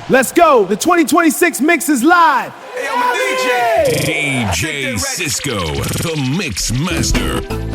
Let's go. The 2026 mix is live. Hey, I'm a DJ. DJ Cisco, the Mix Master.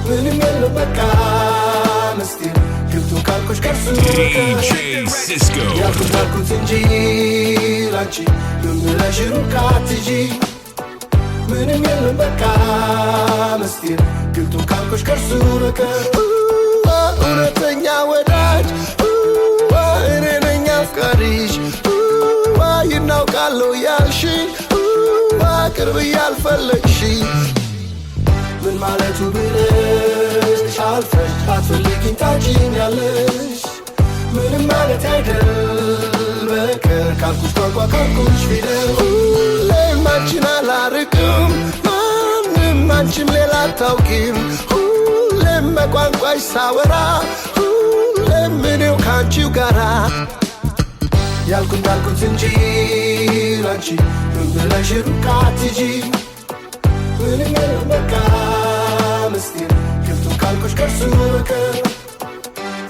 When you ግብቱን ካልኩሽ ከርሱ DJ Cisco. ያልኩት አልኩት እንጂ ላንቺ ምን ብለሽ ሩቅ አትጂ ምንም የለም በቃ ምስጢር ግብቱን ካልኩሽ ከርሱ በቀር እውነተኛ ወዳጅ እኔ ነኝ አፍቃሪሽ ይናውቃለሁ ያልሽ ቅርብ ያልፈለግሽ ምን ማለቱ ብለሽ አልፈሽ አትፈልጊኝ ታጭኛለሽ ምንም ማለት አይደል በቀር ካልኩሽ ቋንቋ ካልኩሽ ፊደል ሁሌም አንቺን አላርቅም ማንም አንቺም ሌላ አታውቂም ሁሌም በቋንቋሽ ሳወራ ሁሌም እኔው ከአንቺው ጋራ ያልኩት እንዳልኩት እንጂ ላንቺ ምን ብለሽ ሩቅ አትጂ ምንም የለም በቃ ምስጢር ግብቱን ካልኩሽ ከርሱ በቀር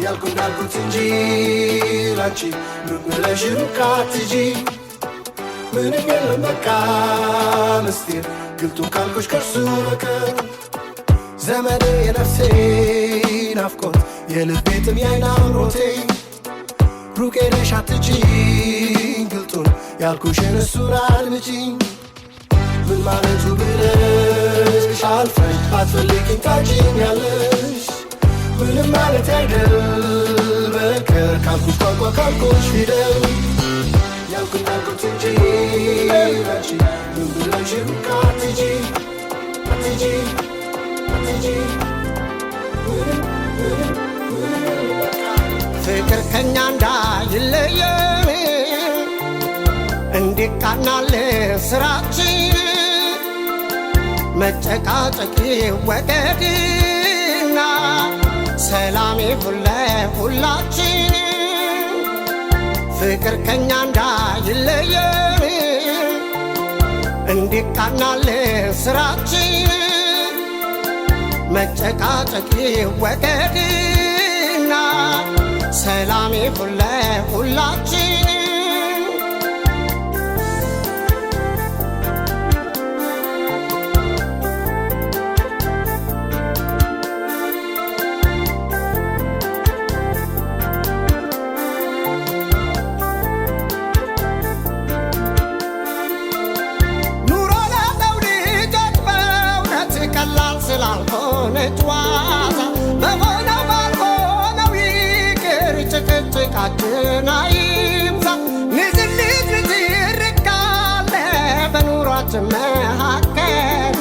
ያልኩት እንዳልኩት እንጂ ላንቺ ምን ብለሽ ሩቅ አትጂ ምንም የለም በቃ ምስጢር ግብቱን ካልኩሽ ከርሱ በቀር ዘመዴ የነፍሴ ናፍቆት የልቤ ጥም የዓይን አምሮቴ ሩቅ ሄደሽ አትጪኝ ግልጡን ያልኩሽን እሱን አድምጪኝ ምን ማለቱ ብለሽ አልፈሽ አትፈልጊኝ ታጭኛለሽ ምንም ማለት አይደል በቀር ካልኩሽ ቋንቋ ካልኩሽ ፊደል ያልኩት እንዳልኩት እንጂ ላንቺ ምን ብለሽ ሩቅ አትጂ አትጂ አትጂ ፍቅር ከኛ እንዳይለየን እንዲቃናልን ስራችን መጨቃጨቂ ወገድና ሰላም ይሁን ለሁላችን ፍቅር ከኛ እንዳይለየን እንዲቃናልን ስራችን መጨቃጨቂ ወገድና ሰላም ይሁን ለሁላችን ኑሮ ለሰው ልጆች በእውነት ቀላል ስላልሆነች ዋዛ በሆነው ባልሆነው ይቅር ጭቅጭቃችን አይብዛ ንዝንዝ ንትርክ ካለ በኑሯችን መካከል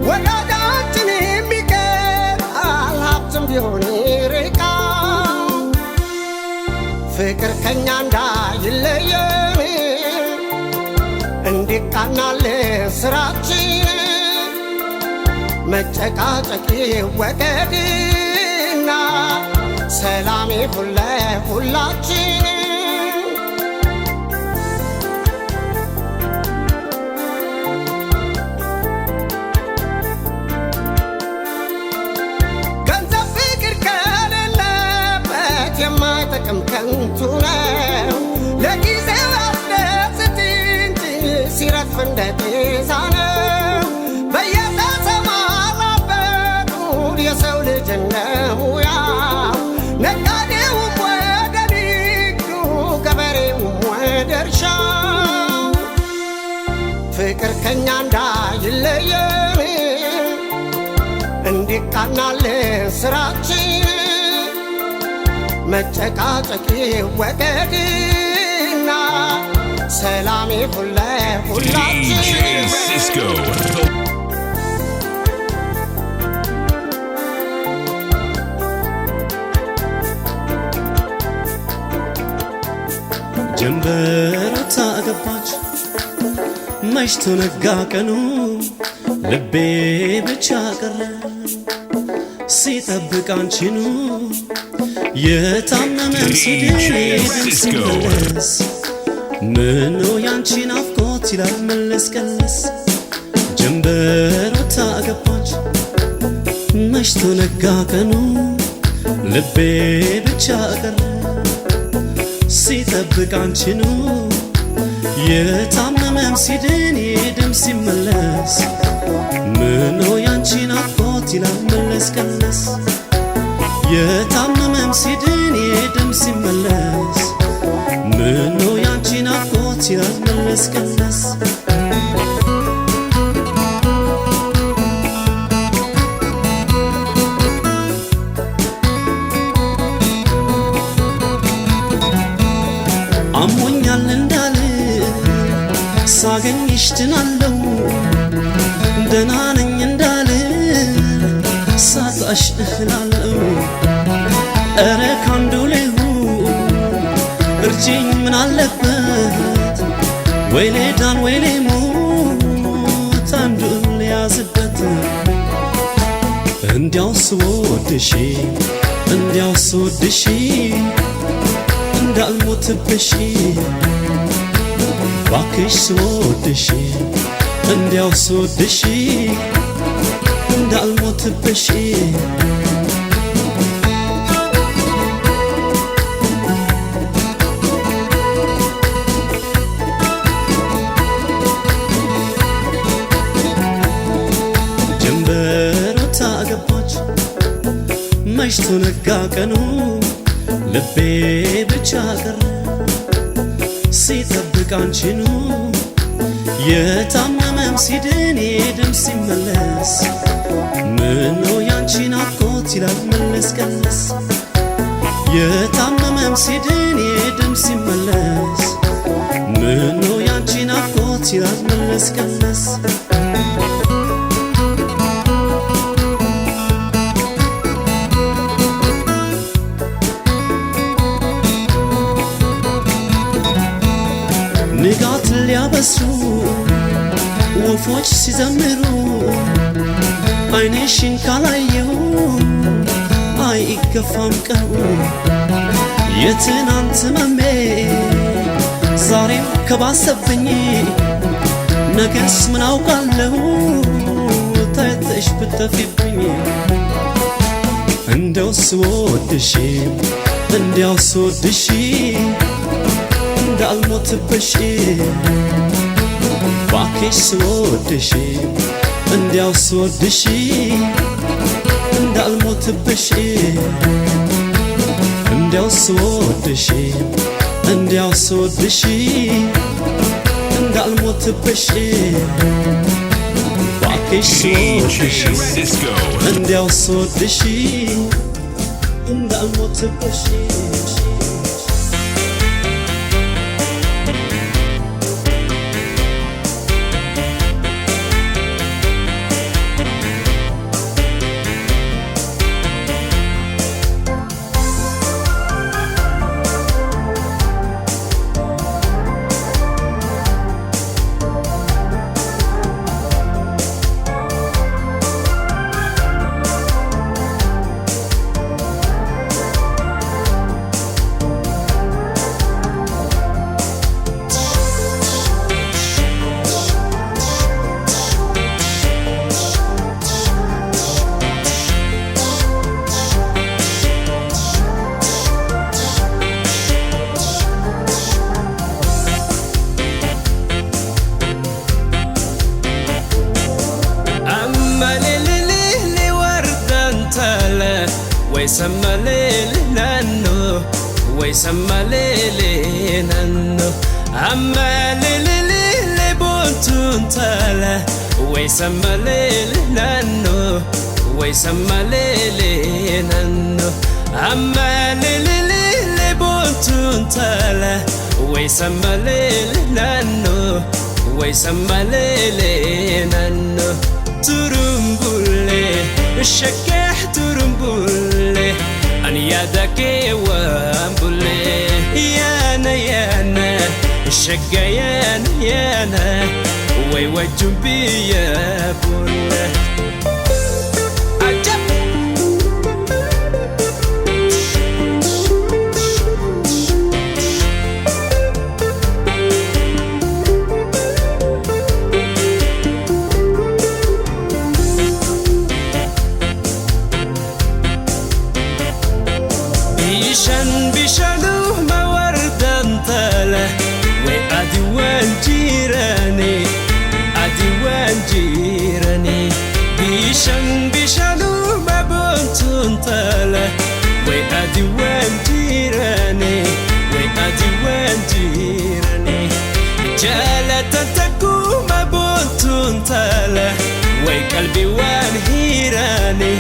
ወዳጃችን የሚቀራል ሀብትም ቢሆን ይርቃል ፍቅር ከኛ እንዳይለየን እንዲቃናልን ስራችን መጨቃጨቂ ወገድና ሰላም ይሁን ለሁላችን ገንዘብ ፍቅር ከሌለበት የማይጠቅም ከንቱ ነው ለጊዜው ያስደስት እንጂ ሲረግፍ እንደ ጤዛ ነው በየተሰማራበት የሰው ልጅ እንደሙያው ነጋዴውም ወደ ንግዱ ገበሬውም ወደ እርሻው ፍቅር ከኛ እንዳይለየን እንዲቃናልን ስራችን መጨቃጨቂ ወገድና ሰላም ይሁን ለሁላችን DJ Cisco. ጀንበር ታገባች መሽቶ ነጋ ቀኑ ልቤ ብቻ ቀረ ሲጠብቅ አንቺኑ የታመመን ሲድን ሲመለስ ምነው ያንቺ ናፍቆት ይላል መለስ ቀለስ ጀንበር ታገባች መሽቶ ነጋ ቀኑ ልቤ ብቻ ቀረ ሲጠብቅ አንቺኑ የታመመም ሲድን ይድም ሲመለስ ምነው ያንቺ ናፍቆት ይላል መለስ ቀለስ የታመመም ሲድን የደም ሲመለስ ምነው ያንቺ ናፍቆት ይላል መለስ ቀለስ አሞኛል እንዳል ሳገኝሽ ድናለው ደህና ነኝ እንዳል ሳጣሽ እህላለው እረ ካንዱ ሌሁን እርጅኝ ምን አለበት ወይ ሌዳን ወይ ሌሞት አንዱ ሊያዝበት እንዲያው ስወድሽ እንዲያው ስወድሽ እንዳልሞትብሽ ባክሽ ስወድሽ እንዲያው ስወድሽ እንዳልሞትብሽ ጀንበሩ ታገባች መሽቶ ነጋ ቀኑ ልቤ ብቻ ቀረ ሲጠብቅ አንቺኑ የታመመም ሲድን የደም ሲመለስ ምነው ያንቺ ናፍቆት ይላል መለስ ቀለስ የታመመም ሲድን የደም ሲመለስ ምነው ያንቺ ናፍቆት ይላል መለስ ቀለስ ንጋት ሊያበስሩ ወፎች ሲዘምሩ አይኔሽን ካላየው አይገፋም ቀኑ የትናንት መሜ ዛሬም ከባሰብኝ ነገስ ምን አውቃለሁ ታይተሽ ብትጠፊብኝ እንደው ስወድሽ እንዲያው ስወድሽ እንዳልሞትብሽ ባክሽ ስወድሽ እንዲያው ስወድሽ እንዳልሞትብሽ እንዲያው ስወድሽ እንዲያው ስወድሽ እንዳልሞትብሽ ባክሽ ስወድሽ እንዲያው ስወድሽ እንዳልሞትብሽ ويسمليلي ننو أما ليلي بونتون تلا ويسمليلي ننو ويسمليلي ننو أما ليلي بونتون تلا ويسمليلي ننو ويسمليلي ننو ترمبولي الشكاح ترمبولي أني يدك وامبولي يانا الشقا يانا ويوجم بي يا بولي عجب بيشانوه ما وردان تاله وأدي وان جيراني قلبي وان هيراني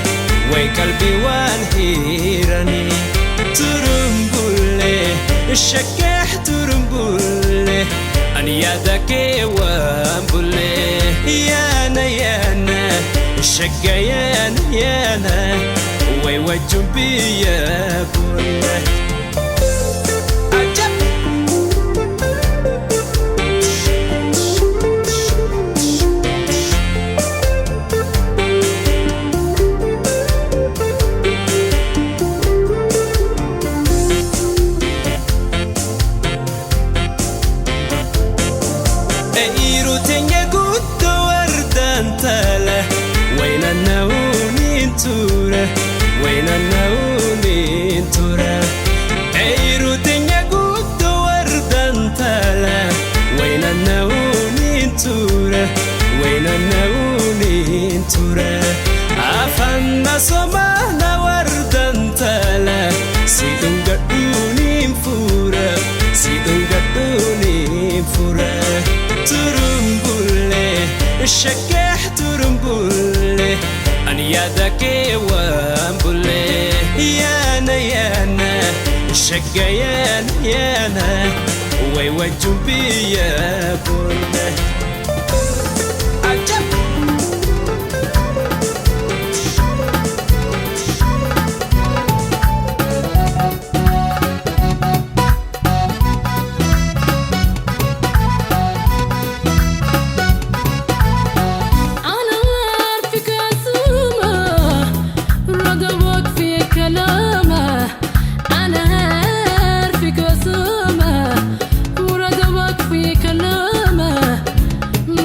وي قلبي وان هيراني ترمبولي الشكاح ترمبولي أنا يدك وانبولي يانا الشقا يانا وي وجنبي يا بولي وين النونين تورا وين النونين تورا عيرو دنيا قد وردان تالا وين النونين تورا وين النونين تورا عفنا سمعنا وردان تالا سيدون قدونين فورا سيدون قدونين فورا ترمبولي الشكاح ترمبولي أنا يدك وانبولي يانا الشقا يانا وي وجنبي يا بولي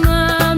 ما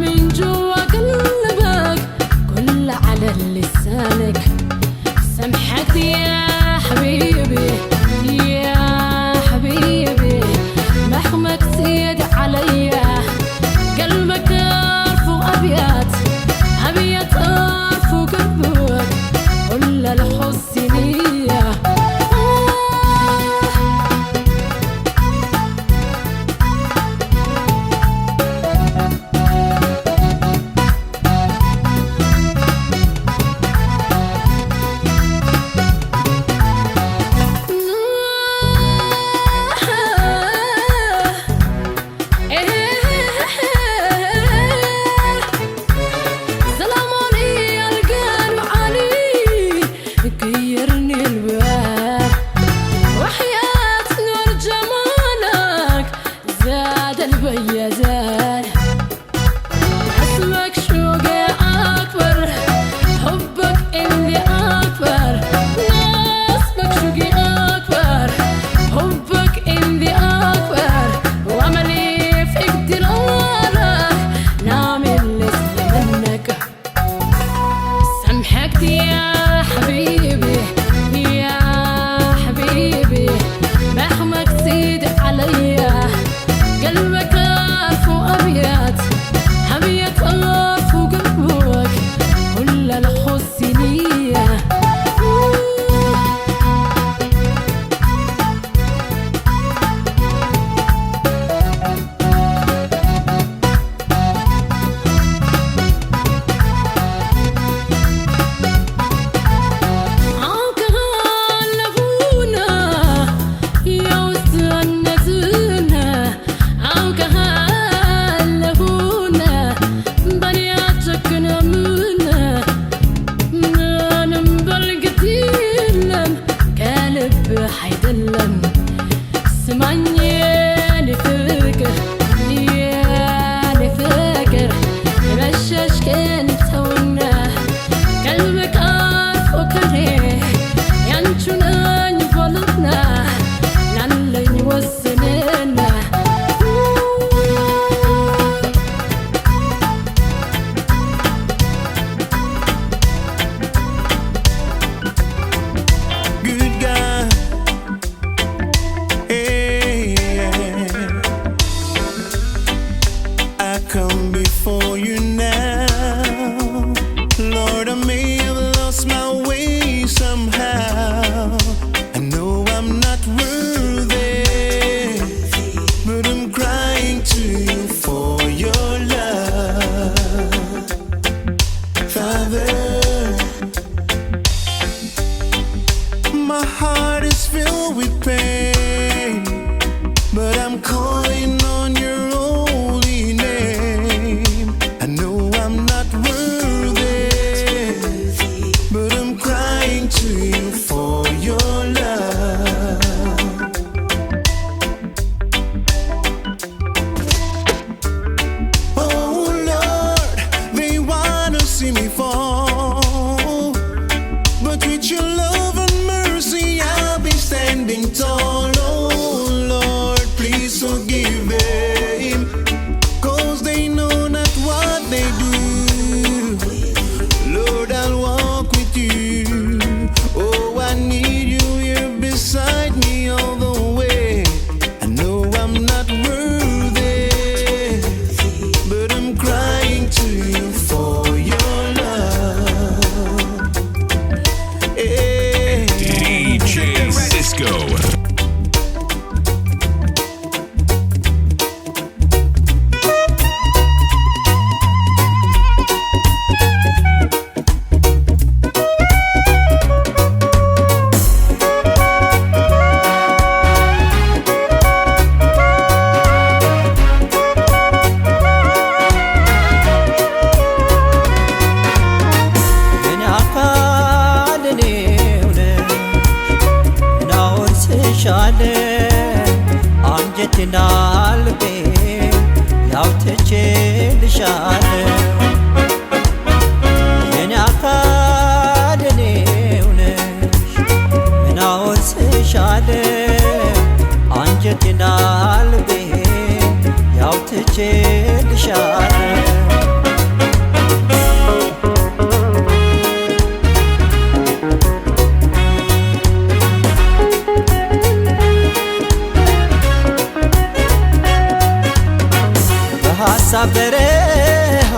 አንጀቴና ልቤ ያው ትቼልሻለሁ የኔ አካል የኔው ነሽ ምን አወርስሻለሁ አንጀቴና ልቤ ያው ትቼልሻለሁ በረሃ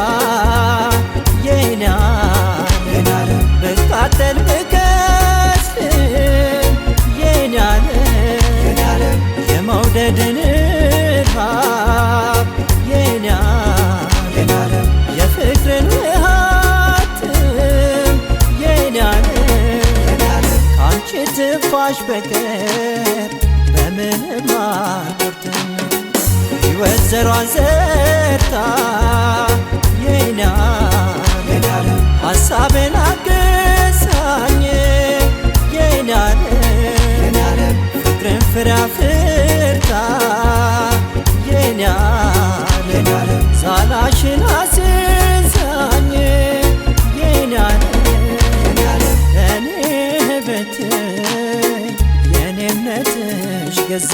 የኔ ዓለም ብቃጠል ብከስም የኔ ዓለም የመውደድን ረሃብ የኔ ዓለም የፍቅርን ውሃትም የኔ ዓለም ከአንቺ ትንፋሽ በቀር በምንም አልኖርም ሕይወት ዘሯን ዘርታ የኔ ዓለም ሐሳቤን አግዛኝ የኔ ዓለም ፍቅርን ፍሬ አፍርታ የኔ ዓለም ዛላሽን አስይዛኝ የኔ ዓለም እኔ ብትይ የኔ እምነትሽ ገዛ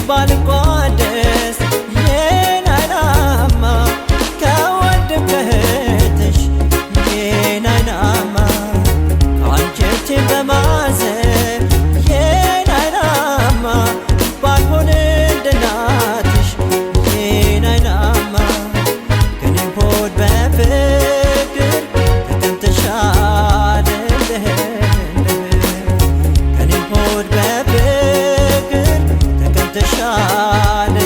ባልቋደስ የኔ ዓላማ ከወንድም ከእህትሽ የኔ ዓላማ ከአንጀቴ በማዘን የኔ ዓላማ ባልሆን እንደ እናትሽ የኔ ዓላማ ከኔም ሆድ በፍቅር ተቀምጠሻል ከኔም ሆድ በፍቅር ተሻለ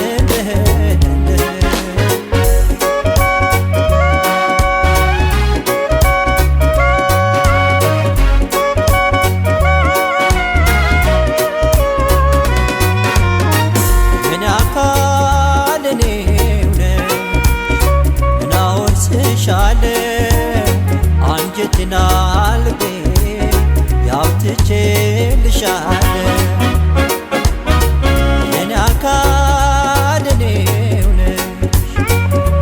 የኔ አካል የኔው ነሽ ምን አወርስሻለሁ አንጀቴና ልቤ ያው ትቼልሻለሁ አካል የኔው ነሽ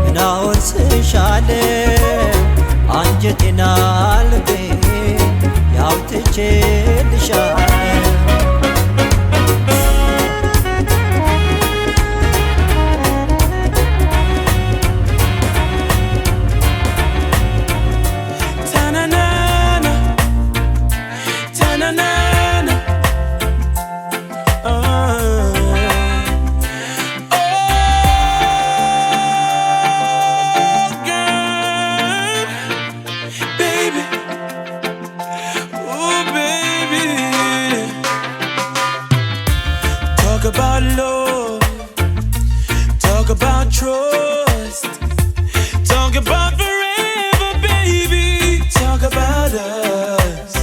ምን አወርስሻለሁ አንጀቴና ልቤ ያው ትቼልሻለሁ Talk about love, talk about trust, talk about forever, baby, talk about us.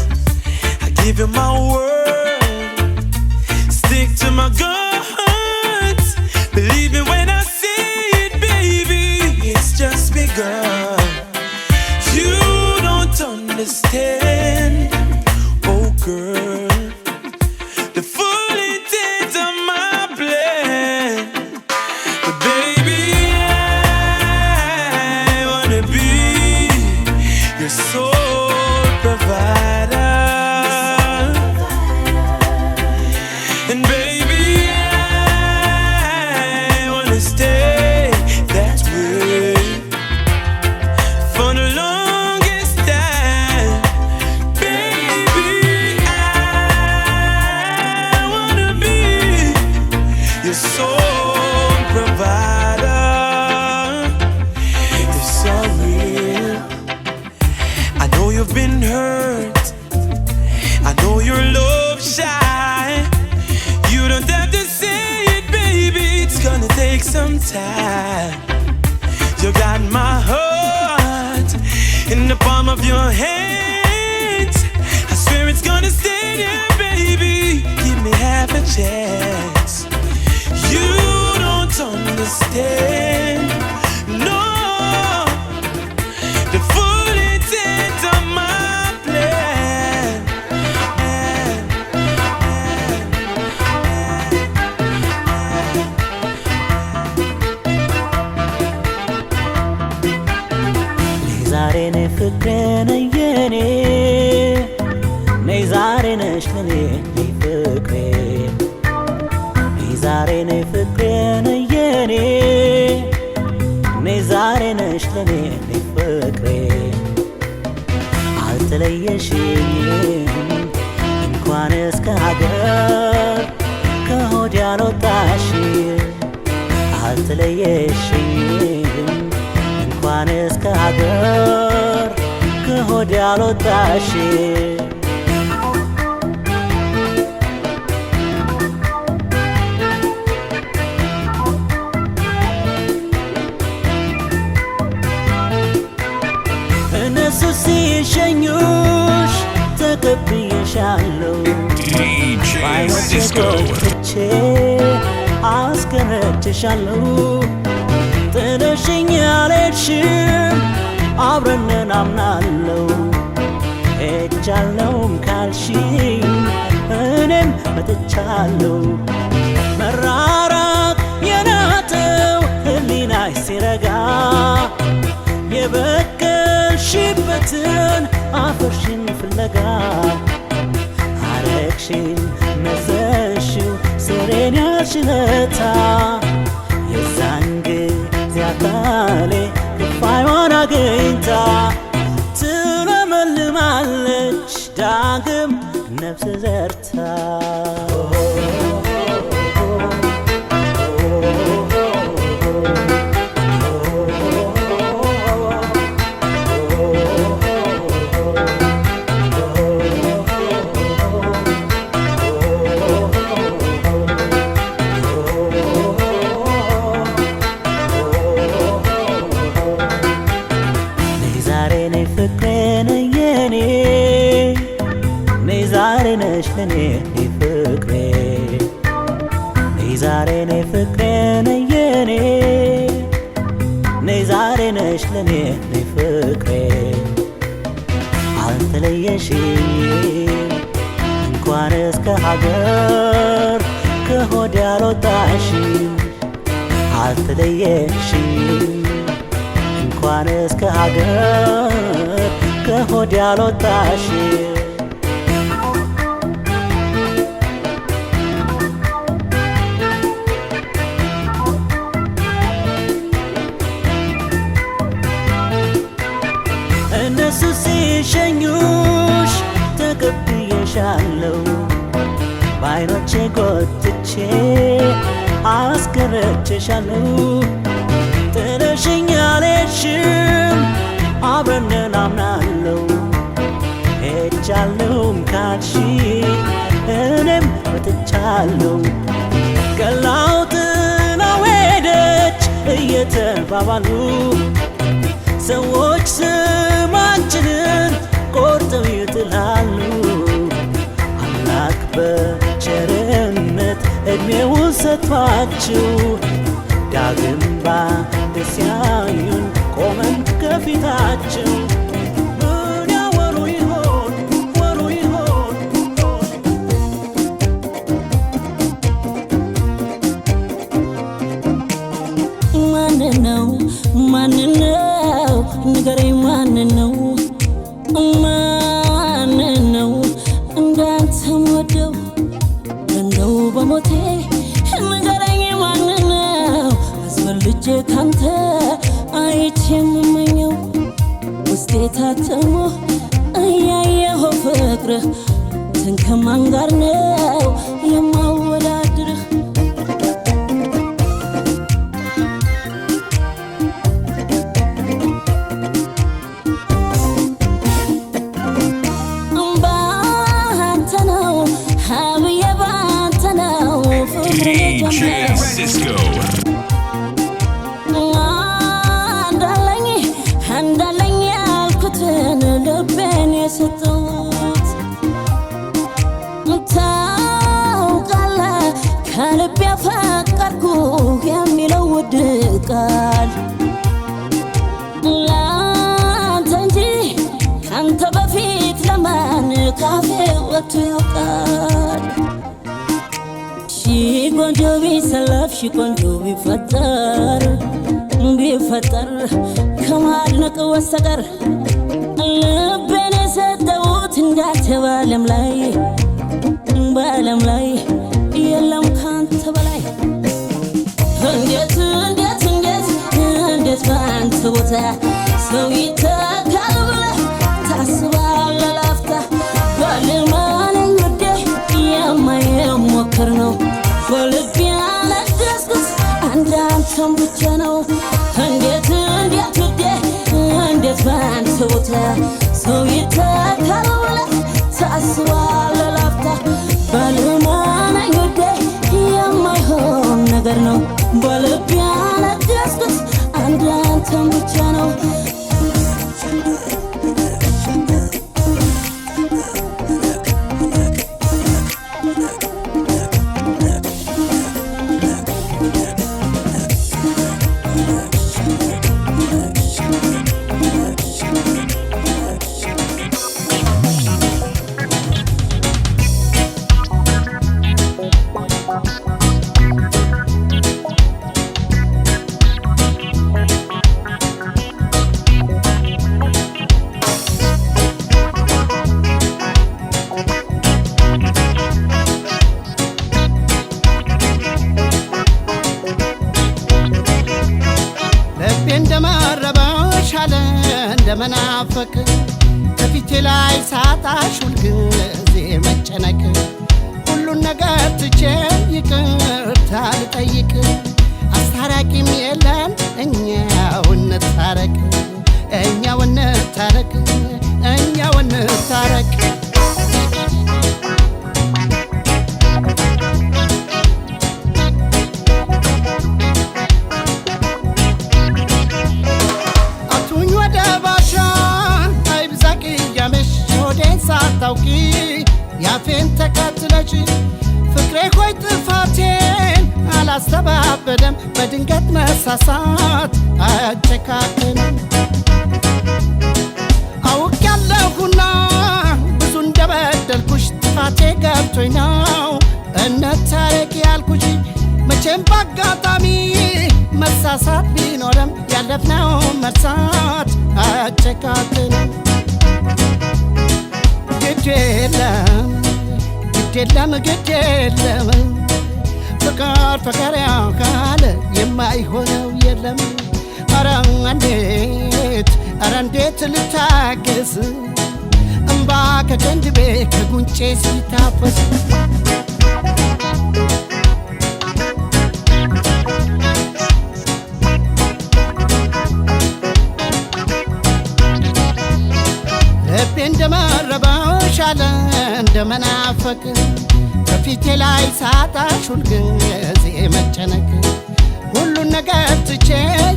I give you my word, stick to my guns. Believe me when I say it, baby, it's just begun. You don't understand, oh girl, the full intent of my plan. But baby, I wanna be your sole provider. And baby, I wanna stay that way for the longest time. Baby, I wanna be your sole provider. It's so real. I know you've been hurt. I know you're love shy. You don't have to say it, baby. It's gonna take some time. You got my heart in the palm of your hands. I swear it's gonna stay there, baby. Give me half a chance. You don't understand, no, the full intent of my plan. ፍቅሬ ነየኔ ነይ ዛሬ ነሽ ለኔ ነይ ፍቅሬ ነይ ዛሬ ነይ ፍቅሬ ነየኔ ነይ ዛሬ ነሽ ለኔ ነይ ፍቅሬ አልተለየሽኝም እንኳንስ ከሀገር ከሆድ ያልወጣሽ አልተለየሽኝም እንኳንስ ከሀገር ከሆድ ያልወጣሽ እነሱ ሲሸኙሽ ተቀብዬሻለሁ DJ Cisco. አስቀረችሻለሁ ጥለሽኝ አልሄድሽም አብረን አምናለሁ ሄጃለሁም ካልሽኝ እኔም መጥቻለሁ መራራቅ የናጠው ህሊናሽ ሲረጋ የበቀልሽበትን አፈርሽን ፍለጋ አረግሽን መዘሽው ስሬን ያልሽለታ የዛን ጊዜ አካሌ ክፋይዋን አግኝታ ትለመልማለች ዳግም ነፍስ ዘርታ ለኔ ፍቅሬ ነይ ዛሬ ነይ ፍቅሬ ነየኔ ነይ ዛሬ ነሽ ለኔ ነይ ፍቅሬ አልተለየሽኝም እንኳንስ ከሀገር ከሆድ ያልወጣሽ አልተለየሽኝም እንኳንስ ከሀገር ከሆድ ያልወጣሽ እነሱ ሲሸኙሽ ተቀብዬሻለሁ በዓይኖቼ ጎትቼ አስቀረችሻለሁ ጥለሽኝ አልሄድሽም አብረን አምናለሁ ሄጃለሁም ካልሽኝ እኔም መጥቻለሁ ገላው ጥላው ሄደች እየተባባሉ ሰዎች ስማችንን ቆርጠው ይጥላሉ አምላክ በቸርነት ዕድሜውን ሰጥቷችሁ ዳግም ባንድሲያዩን ቆመን ከፊታችሁ ምን ያወሩ ይሆን ወሩ ይሆን ማንነው ንገረኝ ማንነው እንዳንተ ወደው እንደው በሞቴ ንገረኝ ማንነው አስበልጬ ካንተ አይቼ የምመኘው ውስጤ ታትሞ እያየኸው ፍቅርህ ከማን ጋር ነው የማወዳድርህ DJ Cisco. እንዳለኝ ያልኩትን ልቤን የሰጠሁት ታውቃለህ ከልቤ ያፈቀርኩህ የሚለው ውድ ቃል ላንተ እንጂ ካንተ በፊት ለማን ካፌ ወጥቶ ያውቃል ቆንጆ ቢሰለፍ ቆንጆ ቢፈጠር ከማድነቅ በስተቀር እንዳንተ በዓለም ላይ የለም ካንተ በላይ እንዴት ባንተ ቦታ ሰው ይተካል ብለህ ታስባለህ ላፍታ ባለማነኝ ወዴ የማይሞክር ነው በልቤ ያነገስኩት አንዳንተም ብቻ ነው እንዴት ወዴ እንዴት ባንተ ቦታ ሰው ይተካል ብለህ ታስባለህ ላፍታ ባለማነኝ ወዴ የማይሆን ነገር ነው በልቤ ያነገስኩት አንዳንተም ብቻ ነው እንደመናፈቅ ከፊቴ ላይ ሳጣሽ ሁልጊዜ መጨነቅ ሁሉን ነገር ትቼ ይቅርታ ልጠይቅ አስታራቂም የለን እኛው እንታረቅ ሳታውቂ ያፌን ተከትለሽ ፍቅሬ ሆይ ጥፋቴን አላስተባበደም በድንገት መሳሳት አጨካከነም አውቃለሁና ብዙ እንደበደልኩሽ ጥፋቴ ገብቶኝ ነው እንታረቅ ያልኩሽ መቼም ባጋጣሚ መሳሳት ቢኖርም ያለፍነው መርሳት አጨካከነም ግድ የለም ፍቅር ፍቅር ያካለ የማይሆነው የለም ኧረ እንዴት ልታገስ እምባ ከቀንድቤ ከጉንጬ ሲታፈስ ልቤ እንደመረበሽ አለ እንደመናፈቅ ከፊቴ ላይ ሳጣሽ ሁልጊዜ መጨነቅ ሁሉን ነገር ትቼ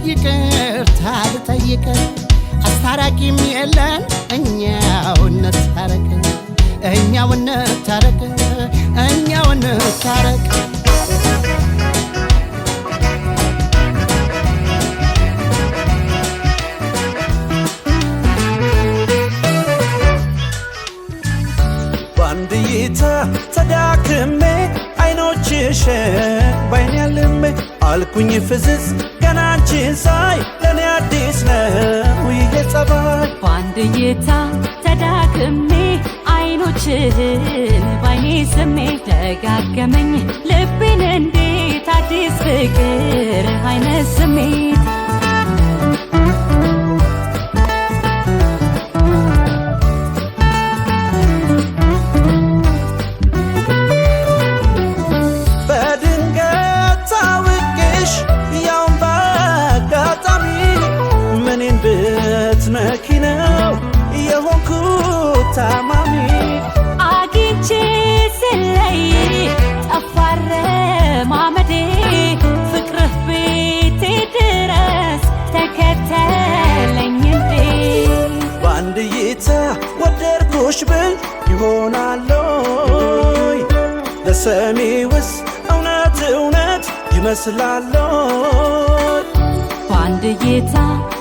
ይቅርታ ልጠይቅ አስታራቂም የለን እኛው እንታረቅ ባንድይታ ተዳክሜ አይኖችሽን ባይኔ ያልሜ አልኩኝ ፍዝዝ ገና አንቺን ሳይ ለኔ አዲስ ነው ይሄ ጸባይ ባንድይታ ተዳክሜ አይኖችህን ባይኔ ስሜ ደጋገመኝ ልቤን እንዴት አዲስ ፍቅር አይነት ስሜት መኪናው የሆንኩት ታማሚ አግኝቼ ስለይ ጠፋረ ማመዴ ፍቅርህ ቤቴ ድረስ ተከተለኝ እንዴ ባንድይታ ወደድኩሽ ብል ይሆናለይ ለሰሚውስ እውነት ይመስላለይ ባንድይታ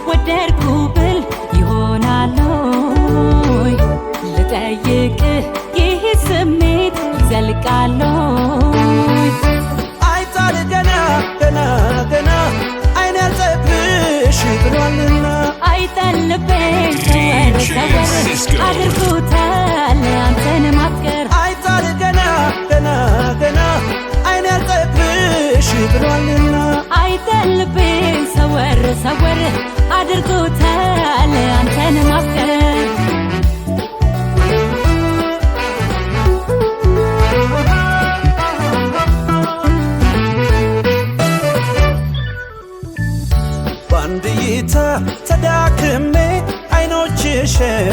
ወደድኩ ብል ይሆናለይ ልጠይቅህ ይህ ስሜት ይዘልቃለይ አይጣል ገና አይን ያልጠግብሽ ብሏልና አይጣል አይተልብኝ ሰወር ሰወር አድርጎታል አንተን ማፍቀር አይቷል ገና ገና ገና አይን ያልጠግብሽ ብሏልና አይተልብኝ ሰወር ሰወር አድርጎታል አንተን ማፍቀር በአንድ እይታ ተዳክሜ አይኖችሽን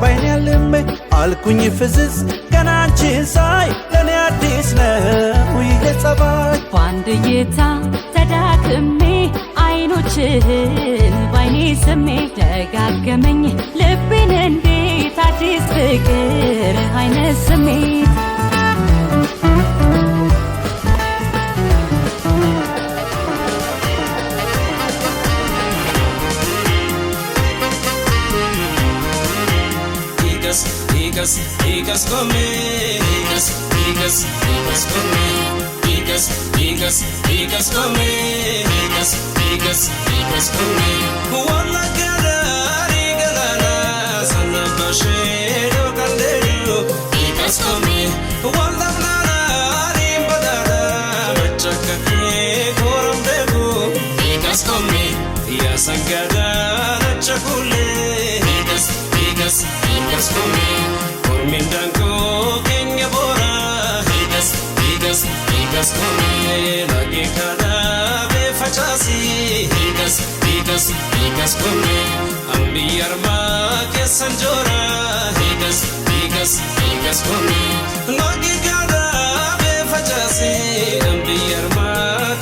ባይኔ ያልሜ አልኩኝ ፍዝዝ ገና አንቺን ሳይ ለኔ አዲስ ነው ይሄ ጸባይ በአንድ እይታ ተዳክሜ አይኖችህን ባይኔ ስሜ ደጋገመኝ ልቤን እንዴት አዲስ ፍቅር አይነት ስሜት Higas conmigo, higas conmigo, higas conmigo, higas conmigo. Walla galari galana, sana bashiro kandelu. Higas conmigo, walla galari badada, machaka kre koram degu. Higas conmigo, ya sangada chakule. Higas conmigo. Mindango kenya bora higas kome lagi kada be fachasi higas kome ambiyar ma ke sanjora higas kome lagi kada be fachasi ambiyar ma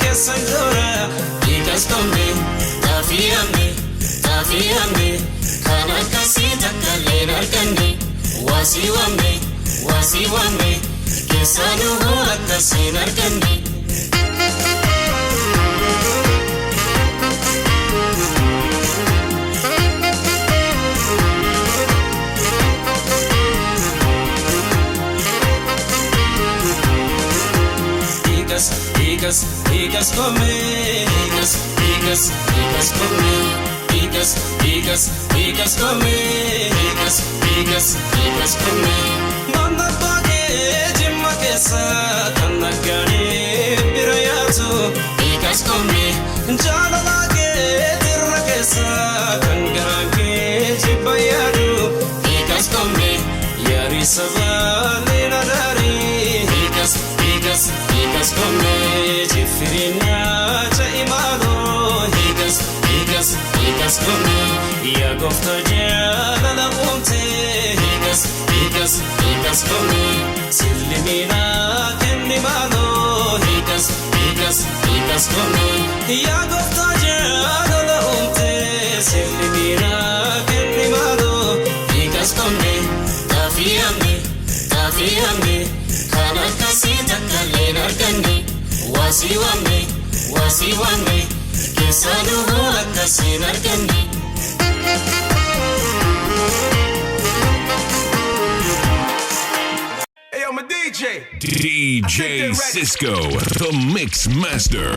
ke sanjora higas kome tafiyame kana kasi takalena kande wasiwame kesanu akka sinar kandi higas come higas come higas come higas come manda page jimma kesa tanagane birayatu higas come jalala ke tirra kesa kangarake jibayadu higas come yari sabale nadari higas come jifrina cha imado higas come ya gofta jala umte higas come sillimina kenni malo higas come ya gofta jala umte sillimina kenni malo higas come tafiyame kana kasi takalena argani wasiwame kesanu akka sinar kandi DJ Cisco, the Mix Master.